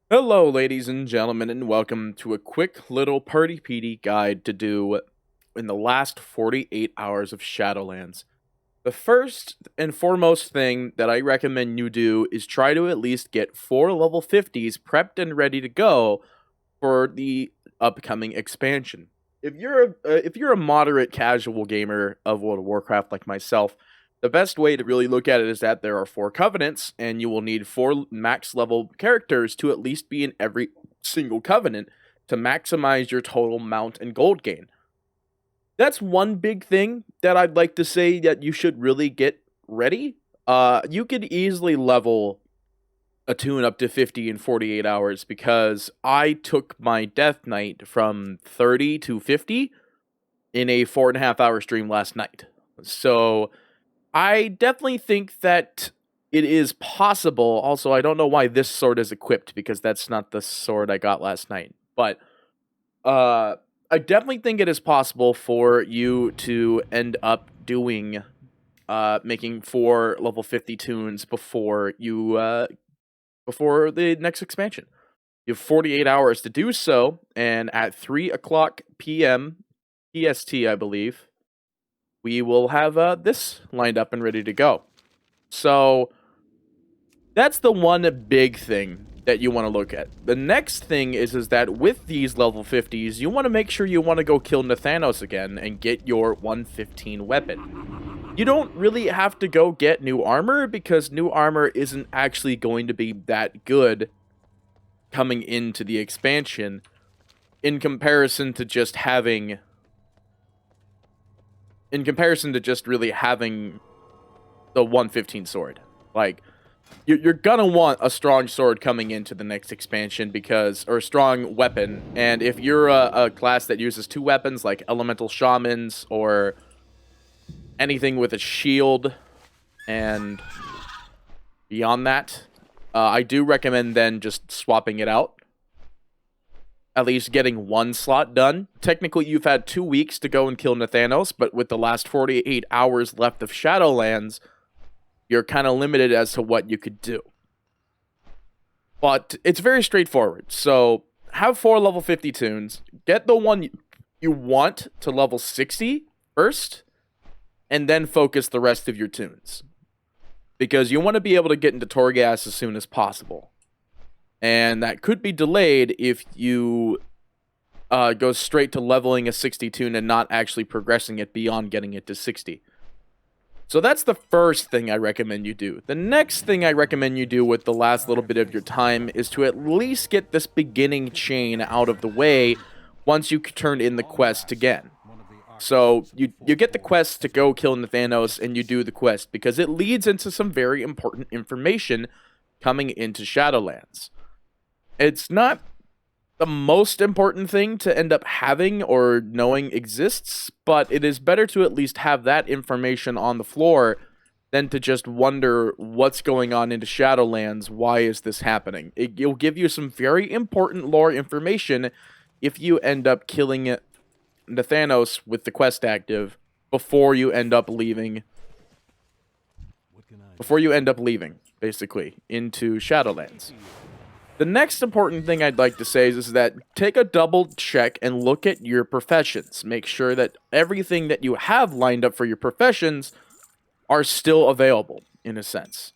Hello, ladies and gentlemen, and welcome to a quick little party PD guide to do in the last 48 hours of Shadowlands. The first and foremost thing that I recommend you do is try to at least get 4 level 50s prepped and ready to go for the upcoming expansion. If you're a moderate casual gamer of World of Warcraft like myself, the best way to really look at it is that there are 4 covenants, and you will need 4 max level characters to at least be in every single covenant to maximize your total mount and gold gain. That's one big thing that I'd like to say that you should really get ready. You could easily level a tune up to 50 in 48 hours because I took my Death Knight from 30 to 50 in a 4.5 hour stream last night. So I definitely think that it is possible. Also, I don't know why this sword is equipped because that's not the sword I got last night. But I definitely think it is possible for you to end up doing making 4 level 50 tunes before the next expansion. You have 48 hours to do so, and at 3 o'clock p.m. PST, I believe, we will have this lined up and ready to go. So that's the one big thing that you want to look at. The next thing is that with these level 50s, you want to make sure you want to go kill Nathanos again and get your 115 weapon. You don't really have to go get new armor because new armor isn't actually going to be that good coming into the expansion in comparison to just really having the 115 sword. Like, you're gonna want a strong sword coming into the next expansion or a strong weapon. And if you're a class that uses 2 weapons, like elemental shamans or anything with a shield, and beyond that, I do recommend then just swapping it out. At least getting 1 slot done. Technically, you've had 2 weeks to go and kill Nathanos, but with the last 48 hours left of Shadowlands, you're kind of limited as to what you could do. But it's very straightforward. So have 4 level 50 tunes. Get the one you want to level 60 first, and then focus the rest of your tunes. Because you want to be able to get into Torghast as soon as possible. And that could be delayed if you go straight to leveling a 60 tune and not actually progressing it beyond getting it to 60. So that's the first thing I recommend you do. The next thing I recommend you do with the last little bit of your time is to at least get this beginning chain out of the way once you turn in the quest again. So you get the quest to go kill Nathanos, and you do the quest because it leads into some very important information coming into Shadowlands. It's not the most important thing to end up having or knowing exists, but it is better to at least have that information on the floor than to just wonder what's going on into Shadowlands. Why is this happening? It'll give you some very important lore information if you end up killing Nathanos with the quest active before you end up leaving. Basically, into Shadowlands. The next important thing I'd like to say is that take a double check and look at your professions. Make sure that everything that you have lined up for your professions are still available, in a sense.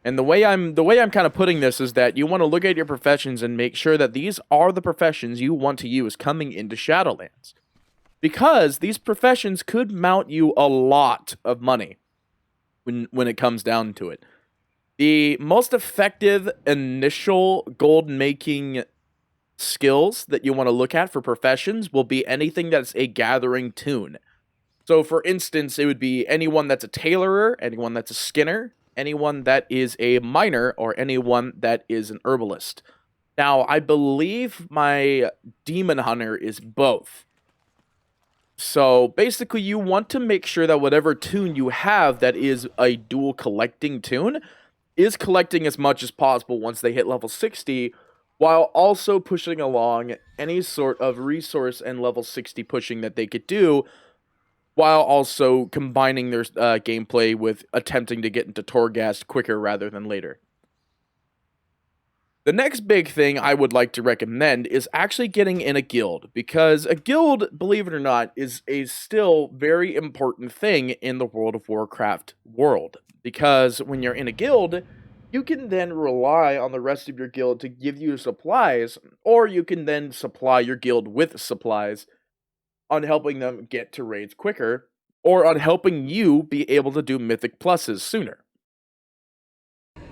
And the way I'm kind of putting this is that you want to look at your professions and make sure that these are the professions you want to use coming into Shadowlands. Because these professions could mount you a lot of money when it comes down to it. The most effective initial gold making skills that you want to look at for professions will be anything that's a gathering tune. So, for instance, it would be anyone that's a tailorer, anyone that's a skinner, anyone that is a miner, or anyone that is an herbalist. Now, I believe my demon hunter is both. So, basically, you want to make sure that whatever tune you have that is a dual collecting tune is collecting as much as possible once they hit level 60, while also pushing along any sort of resource and level 60 pushing that they could do, while also combining their gameplay with attempting to get into Torghast quicker rather than later. The next big thing I would like to recommend is actually getting in a guild, because a guild, believe it or not, is a still very important thing in the World of Warcraft world. Because when you're in a guild, you can then rely on the rest of your guild to give you supplies, or you can then supply your guild with supplies on helping them get to raids quicker, or on helping you be able to do mythic pluses sooner.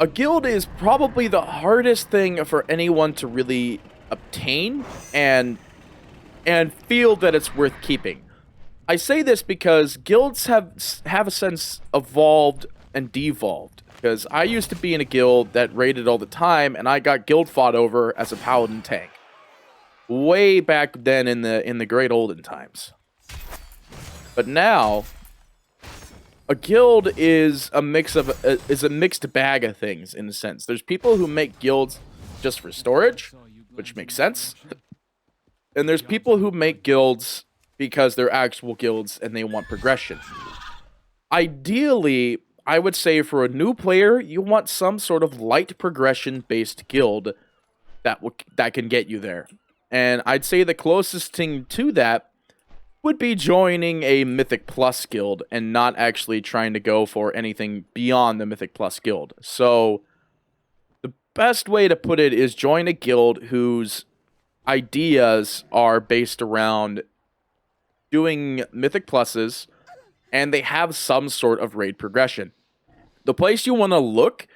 A guild is probably the hardest thing for anyone to really obtain and feel that it's worth keeping. I say this because guilds have a sense evolved and devolved. Because I used to be in a guild that raided all the time, and I got guild fought over as a paladin tank. Way back then in the great olden times. But now, a guild is a mixed bag of things in a sense. There's people who make guilds just for storage, which makes sense. And there's people who make guilds because they're actual guilds and they want progression. Ideally, I would say for a new player, you want some sort of light progression based guild that can get you there. And I'd say the closest thing to that would be joining a Mythic Plus guild and not actually trying to go for anything beyond the Mythic Plus guild. So the best way to put it is join a guild whose ideas are based around doing Mythic Pluses, and they have some sort of raid progression. The place you want to look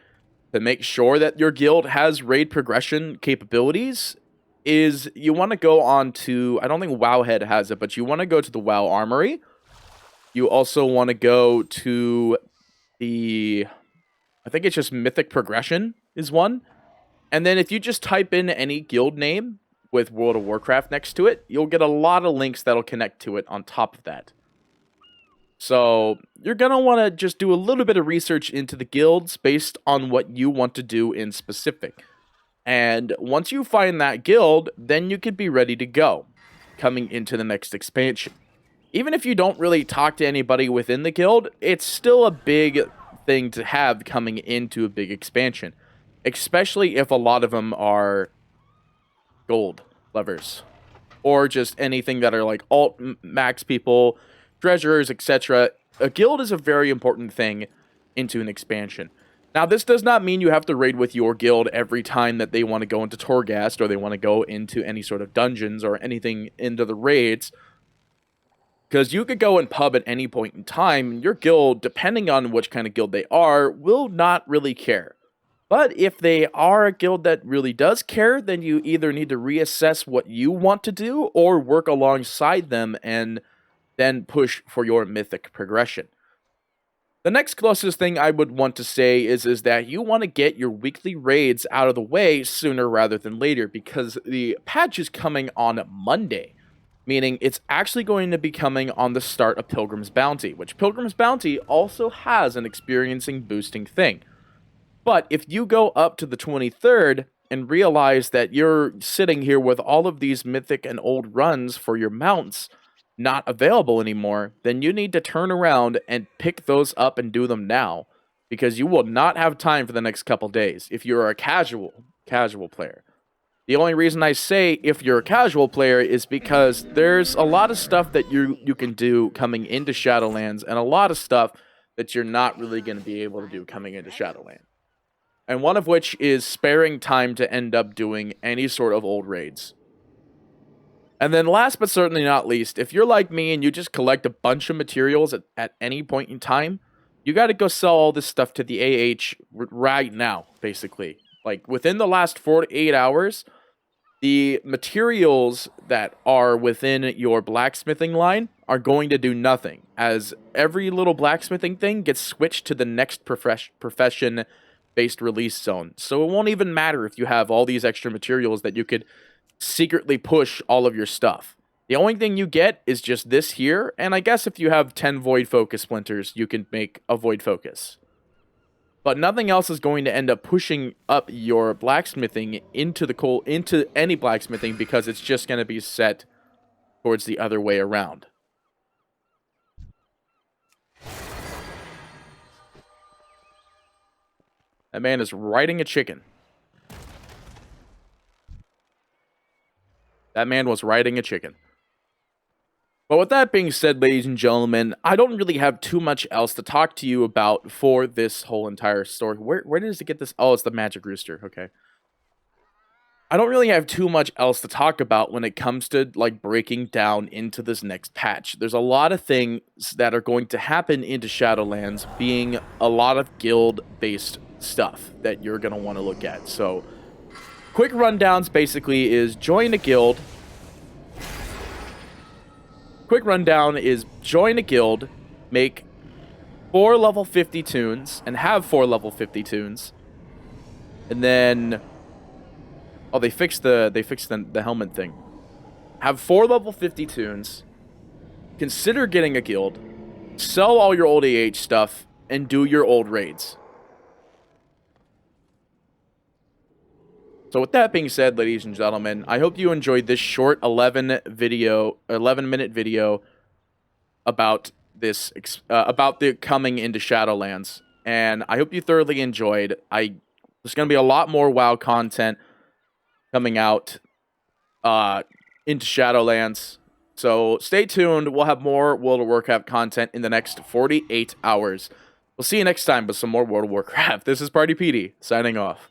to make sure that your guild has raid progression capabilities is you want to go on to, I don't think Wowhead has it, but you want to go to the WoW Armory. You also want to go to I think it's just Mythic Progression is one. And then if you just type in any guild name with World of Warcraft next to it, you'll get a lot of links that'll connect to it on top of that. So you're going to want to just do a little bit of research into the guilds based on what you want to do in specific. And once you find that guild, then you could be ready to go coming into the next expansion. Even if you don't really talk to anybody within the guild, it's still a big thing to have coming into a big expansion. Especially if a lot of them are gold lovers. Or just anything that are like alt max people, treasurers, etc. A guild is a very important thing into an expansion. Now, this does not mean you have to raid with your guild every time that they want to go into Torghast or they want to go into any sort of dungeons or anything into the raids. Because you could go and pub at any point in time. Your guild, depending on which kind of guild they are, will not really care. But if they are a guild that really does care, then you either need to reassess what you want to do or work alongside them and then push for your mythic progression. The next closest thing I would want to say is that you want to get your weekly raids out of the way sooner rather than later, because the patch is coming on Monday, meaning it's actually going to be coming on the start of Pilgrim's Bounty, which Pilgrim's Bounty also has an experiencing boosting thing. But if you go up to the 23rd and realize that you're sitting here with all of these mythic and old runs for your mounts not available anymore, then you need to turn around and pick those up and do them now, because you will not have time for the next couple days if you're a casual player. The only reason I say if you're a casual player is because there's a lot of stuff that you can do coming into Shadowlands, and a lot of stuff that you're not really going to be able to do coming into Shadowlands. And one of which is sparing time to end up doing any sort of old raids. And then last but certainly not least, if you're like me and you just collect a bunch of materials at any point in time, you got to go sell all this stuff to the AH right now, basically. Like, within the last 48 hours, the materials that are within your blacksmithing line are going to do nothing, as every little blacksmithing thing gets switched to the next profession-based release zone. So it won't even matter if you have all these extra materials that you could secretly push all of your stuff. The only thing you get is just this here, and I guess if you have 10 Void Focus Splinters, you can make a Void Focus. But nothing else is going to end up pushing up your blacksmithing into any blacksmithing, because it's just going to be set towards the other way around. That man is riding a chicken. That man was riding a chicken. But with that being said, ladies and gentlemen, I don't really have too much else to talk to you about for this whole entire story. Where does it get this? Oh, it's the magic rooster. Okay. I don't really have too much else to talk about when it comes to like breaking down into this next patch. There's a lot of things that are going to happen into Shadowlands, being a lot of guild-based stuff that you're going to want to look at. So, quick rundowns basically is join a guild. Quick rundown is join a guild, make 4 level 50 tunes, and have 4 level 50 tunes. And then... Oh, they fixed the helmet thing. Have 4 level 50 tunes. Consider getting a guild. Sell all your old AH stuff and do your old raids. So with that being said, ladies and gentlemen, I hope you enjoyed this short 11-minute video about this about the coming into Shadowlands, and I hope you thoroughly enjoyed. There's going to be a lot more WoW content coming out into Shadowlands. So stay tuned. We'll have more World of Warcraft content in the next 48 hours. We'll see you next time with some more World of Warcraft. This is Party PD, signing off.